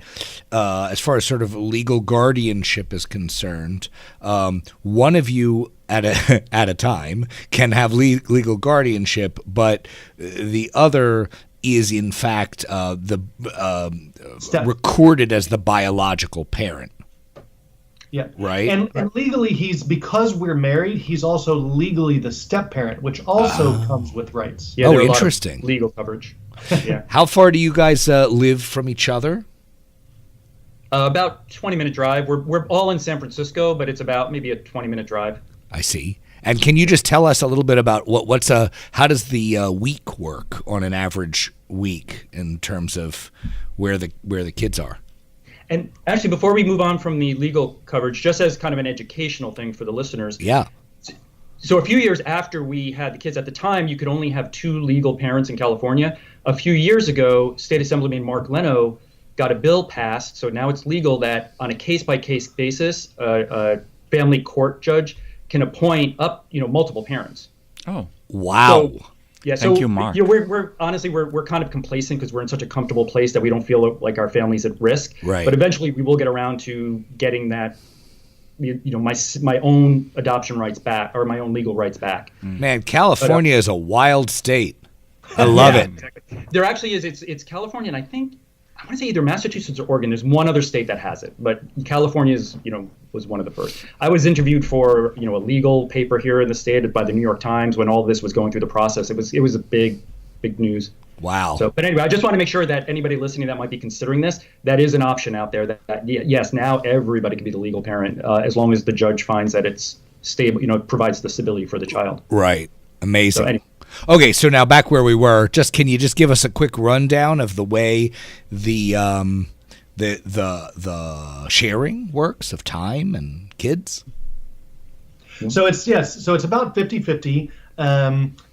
as far as sort of legal guardianship is concerned, one of you at a time can have legal guardianship, but the other is in fact recorded as the biological parent.
Yeah.
Right.
And legally, because we're married, he's also legally the step parent, which also comes with rights.
Yeah,
Oh,
there are a lot of
interesting.
legal coverage. Yeah.
How far do you guys live from each other?
About 20-minute drive. We're all in San Francisco, but it's about maybe a 20-minute drive.
I see. And can you just tell us a little bit about how does the week work on an average week in terms of where the kids are?
And actually, before we move on from the legal coverage, just as kind of an educational thing for the listeners.
Yeah.
So a few years after we had the kids, at the time, you could only have 2 legal parents in California. A few years ago, State Assemblyman Mark Leno got a bill passed, so now it's legal that on a case-by-case basis, a family court judge can appoint up, multiple parents.
Oh,
Wow.
So, yeah,
Thank
so
you, Mark.
we're honestly we're kind of complacent because we're in such a comfortable place that we don't feel like our family's at risk.
Right.
But eventually, we will get around to getting that, my own adoption rights back, or my own legal rights back.
Man, California is a wild state. I love it.
Exactly. There actually is. It's California, and I want to say either Massachusetts or Oregon. There's one other state that has it, but California is, was one of the first. I was interviewed for, a legal paper here in the state by the New York Times when all this was going through the process. It was a big news.
Wow.
So, but anyway, I just want to make sure that anybody listening that might be considering this, that is an option out there. That yes, now everybody can be the legal parent as long as the judge finds that it's stable, provides the stability for the child.
Right. Amazing.
So anyway.
Okay, so now back where we were. Can you just give us a quick rundown of the way the sharing works of time and kids?
So it's about 50-50.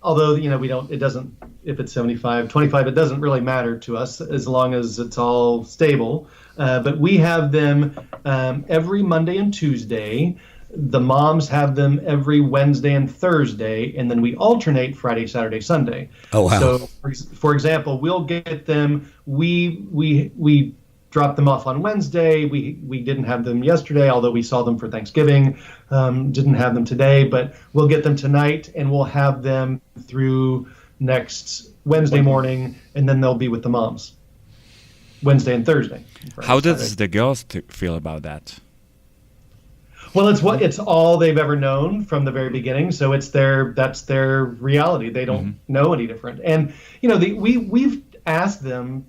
Although, we don't, it doesn't, if it's 75-25, it doesn't really matter to us as long as it's all stable. But we have them every Monday and Tuesday. The moms have them every Wednesday and Thursday, and then we alternate Friday, Saturday, Sunday.
Oh, wow.
So, for example, we'll get them, we drop them off on Wednesday. We didn't have them yesterday, although we saw them for Thanksgiving. Didn't have them today, but we'll get them tonight, and we'll have them through next Wednesday morning, and then they'll be with the moms Wednesday and Thursday.
How does the girls feel about that?
Well, it's all they've ever known from the very beginning. So that's their reality. They don't know any different. And we've asked them,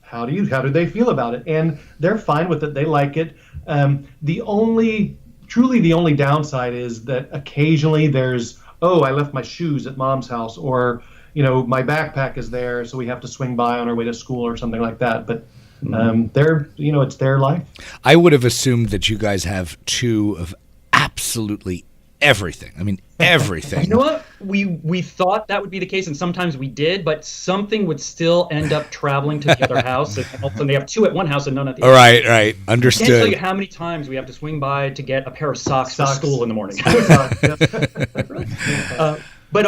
how do they feel about it? And they're fine with it. They like it. The only downside is that occasionally there's, I left my shoes at mom's house, or my backpack is there, so we have to swing by on our way to school or something like that. But it's their life.
I would have assumed that you guys have 2 of absolutely everything. I mean, everything.
You know what? We thought that would be the case, and sometimes we did, but something would still end up traveling to the other house, and all of a sudden they have 2 at one house and none at the other.
Right. Understood.
I can't tell you how many times we have to swing by to get a pair of socks for school in the morning. But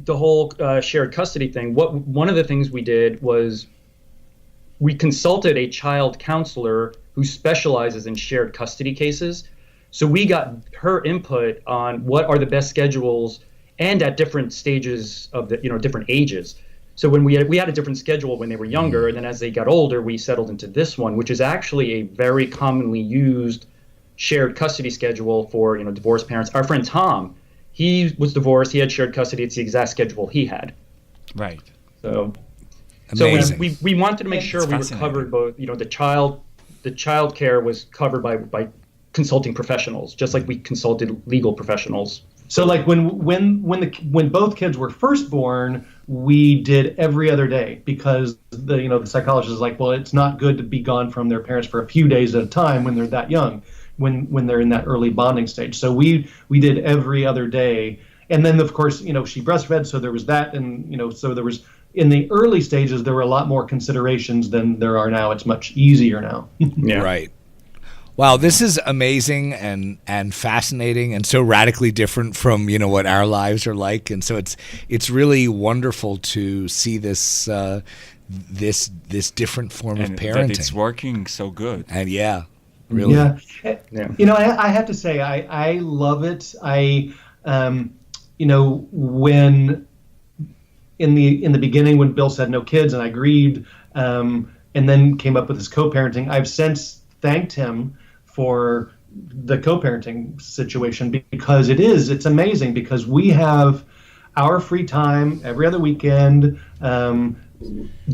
the whole shared custody thing. One of the things we did was we consulted a child counselor who specializes in shared custody cases. So we got her input on what are the best schedules, and at different stages of the, different ages. So when we had a different schedule when they were younger, and then as they got older, we settled into this one, which is actually a very commonly used shared custody schedule for, divorced parents. Our friend Tom, he was divorced. He had shared custody. It's the exact schedule he had.
Right.
So
Amazing.
we wanted to make sure we were covered both. The child care was covered by consulting professionals, just like we consulted legal professionals.
So like when both kids were first born, we did every other day because the psychologist is like, well, it's not good to be gone from their parents for a few days at a time when they're that young, when they're in that early bonding stage. So we did every other day, and then of course she breastfed, so there was that, and so there was. In the early stages, there were a lot more considerations than there are now. It's much easier now.
Yeah.
Right. Wow, this is amazing and fascinating and so radically different from what our lives are like, and so it's really wonderful to see this this different form of parenting.
That it's working so good.
And really.
Yeah. I have to say I love it. When in the beginning when Bill said no kids and I grieved, and then came up with this co-parenting, I've since thanked him for the co-parenting situation because it's amazing because we have our free time every other weekend.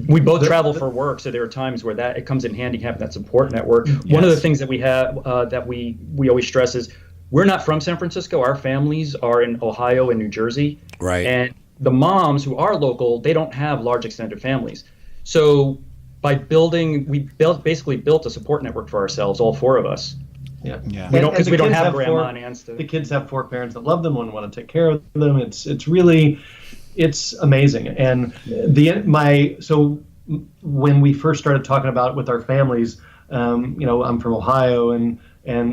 We both travel for work, so there are times where it comes in handy having that support network. Yes. One of the things that we have that we always stress is we're not from San Francisco. Our families are in Ohio and New Jersey.
Right.
And the moms who are local, they don't have large extended families. So we basically built a support network for ourselves, all 4 of us.
Yeah.
We don't,
And
because
the
we don't
kids
have
four-
grandma and aunts to.
The kids have 4 parents that love them and want to take care of them. It's really, it's amazing. And so when we first started talking about it with our families, I'm from Ohio, and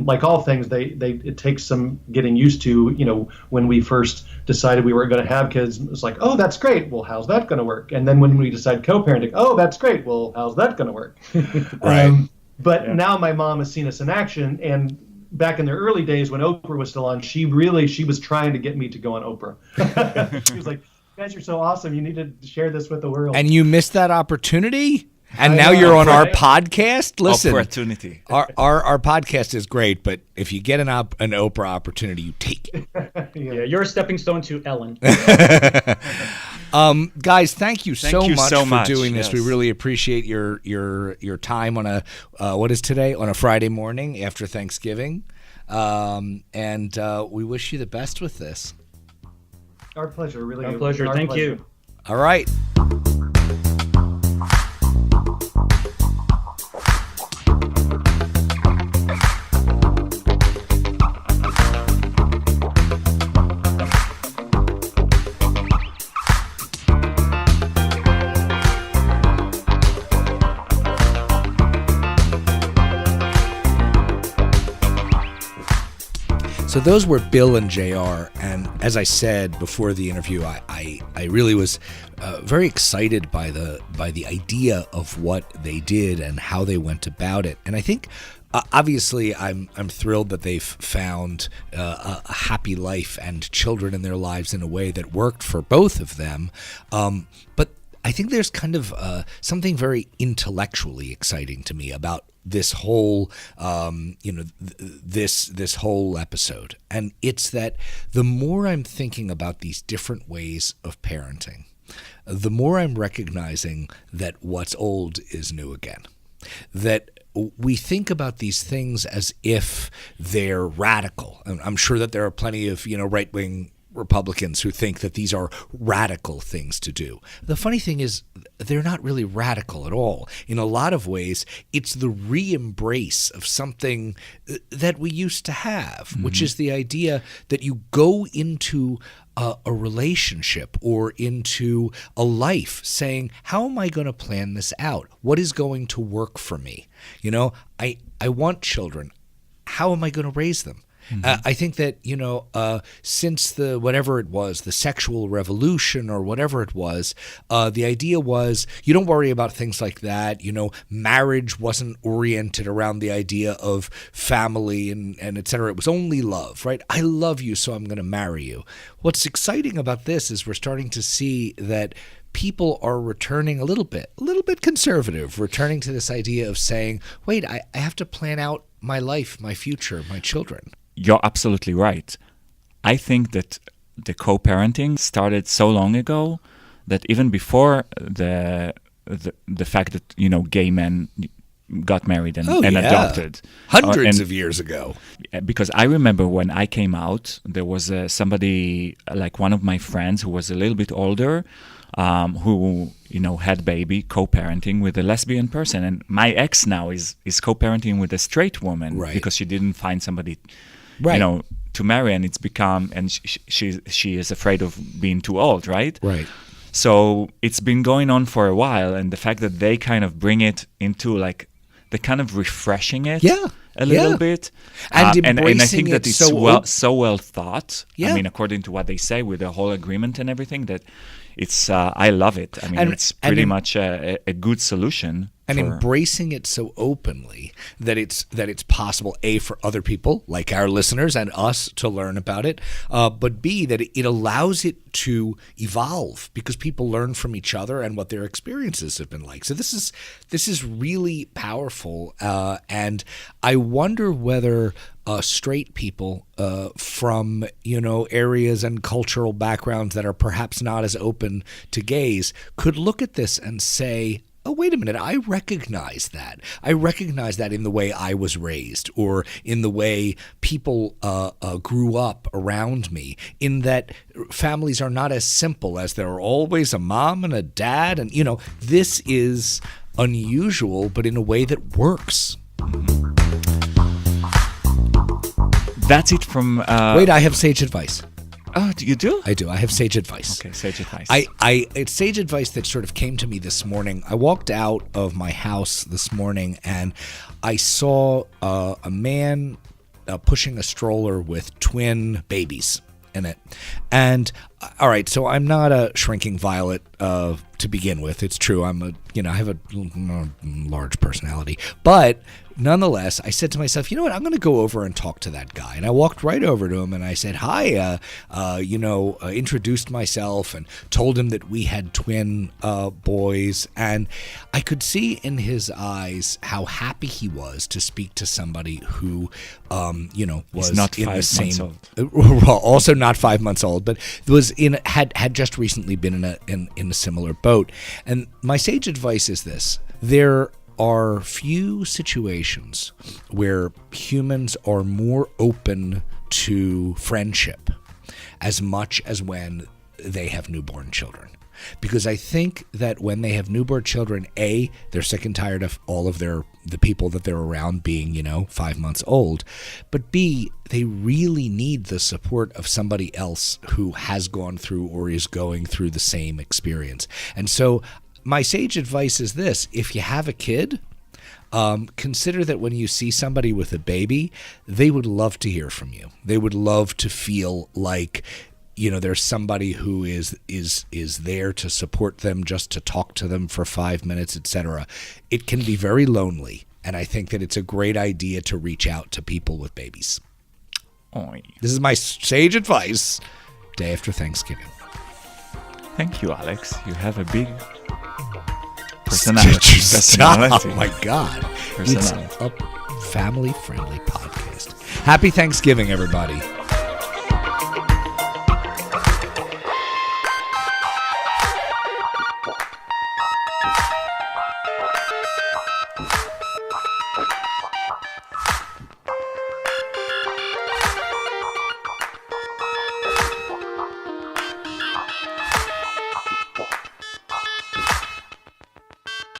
like all things, it takes some getting used to. When we first decided we were going to have kids, it's like, oh, that's great. Well, how's that going to work? And then when we decide co-parenting, oh, that's great. Well, how's that going to work?
Right.
But now my mom has seen us in action, and back in the early days when Oprah was still on, she was trying to get me to go on Oprah. She was like, "You guys are so awesome. You need to share this with the world."
And you missed that opportunity? And
I
now
know,
you're on our
right?
podcast? Listen,
Opportunity.
our podcast is great, but if you get an Oprah opportunity, you take it.
Yeah, you're a stepping stone to Ellen.
Guys, thank you
Thank
so
you
much
so
for
much,
doing this.
yes.
We really appreciate your time on a what is today? On a Friday morning after Thanksgiving. And we wish you the best with this.
Our pleasure, really.
Our pleasure.
Our
Thank
pleasure.
you.
All right. So those were Bill and JR, and as I said before the interview, I really was very excited by the idea of what they did and how they went about it. And I think obviously I'm thrilled that they've found a happy life and children in their lives in a way that worked for both of them. But I think there's kind of something very intellectually exciting to me about this whole, this whole episode. And it's that the more I'm thinking about these different ways of parenting, the more I'm recognizing that what's old is new again. That we think about these things as if they're radical. I'm sure that there are plenty of, right-wing Republicans who think that these are radical things to do. The funny thing is, they're not really radical at all. In a lot of ways, it's the re-embrace of something that we used to have, which is the idea that you go into a relationship or into a life saying, how am I going to plan this out? What is going to work for me? I want children. How am I going to raise them? I think that, since the sexual revolution or whatever it was, the idea was you don't worry about things like that. Marriage wasn't oriented around the idea of family and et cetera. It was only love, right? I love you, so I'm going to marry you. What's exciting about this is we're starting to see that people are returning a little bit conservative, returning to this idea of saying, wait, I have to plan out my life, my future, my children.
You're absolutely right. I think that the co-parenting started so long ago that even before the fact that gay men got married and adopted
hundreds of years ago.
Because I remember when I came out, there was somebody like one of my friends who was a little bit older, who had baby co-parenting with a lesbian person, and my ex now is co-parenting with a straight woman,
right,
because she didn't find somebody.
Right.
To marry, and it's become, and she is afraid of being too old, right?
Right.
So it's been going on for a while, and the fact that they kind of bring it into they're kind of refreshing it a little bit,
and
I think that it's so well thought.
Yeah.
I mean, according to what they say, with the whole agreement and everything, that it's I love it. I mean, it's pretty much a good solution.
And embracing it so openly that it's possible, A, for other people like our listeners and us to learn about it, but B, that it allows it to evolve because people learn from each other and what their experiences have been like. So this is really powerful, and I wonder whether straight people from areas and cultural backgrounds that are perhaps not as open to gays could look at this and say, oh, wait a minute, I recognize that. I recognize that in the way I was raised or in the way people grew up around me, in that families are not as simple as there are always a mom and a dad. And, this is unusual, but in a way that works.
That's it from.
Wait, I have sage advice.
Oh, you do?
I do. I have sage advice.
Okay, sage advice.
It's sage advice that sort of came to me this morning. I walked out of my house this morning and I saw a man pushing a stroller with twin babies in it. And all right, so I'm not a shrinking violet to begin with. It's true. I have a large personality, but nonetheless, I said to myself, you know what? I'm going to go over and talk to that guy. And I walked right over to him and I said, hi, introduced myself and told him that we had twin boys. And I could see in his eyes how happy he was to speak to somebody who, was
not
in
5
the same,
months old.
also not 5 months old, but had just recently been in a similar boat. And my sage advice is this: there are few situations where humans are more open to friendship as much as when they have newborn children. Because I think that when they have newborn children, A, they're sick and tired of all of the people that they're around being, 5 months old. But B, they really need the support of somebody else who has gone through or is going through the same experience. And so my sage advice is this: if you have a kid, consider that when you see somebody with a baby, they would love to hear from you. They would love to feel like, there's somebody who is there to support them, just to talk to them for 5 minutes, etc. It can be very lonely, and I think that it's a great idea to reach out to people with babies.
Oy.
This is my sage advice day after Thanksgiving.
Thank you, Alex. You have a big personality.
Oh my God.
Personality.
It's a family-friendly podcast. Happy Thanksgiving, everybody.